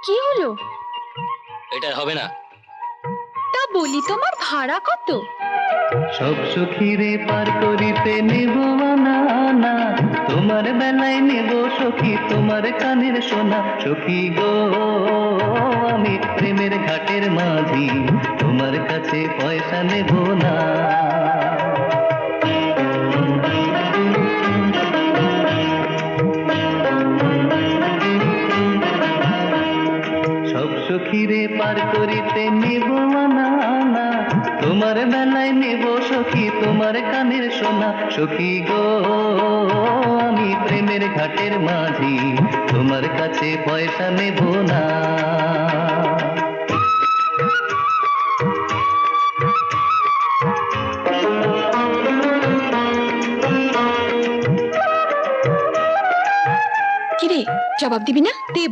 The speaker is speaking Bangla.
কি হলো? এটা হবে না। তা বলি, তোমার ভাড়া কত? সব সখীরে পার করিতে নেব না না, তোমার বেলায় নেব সখী তোমার কানের সোনা। সখী গো, আমি প্রেমের ঘাটের মাঝি, তোমার কাছে পয়সা নেব না। সব সখীরে পার করিতে নেব না না, তোমার বেলায় নেব সখী তোমার কানের সোনা। সখী গো, আমি প্রেমের ঘাটের মাঝি, তোমার কাছে পয়সা নেব না। কিরে, জবাব দিবি না? দে।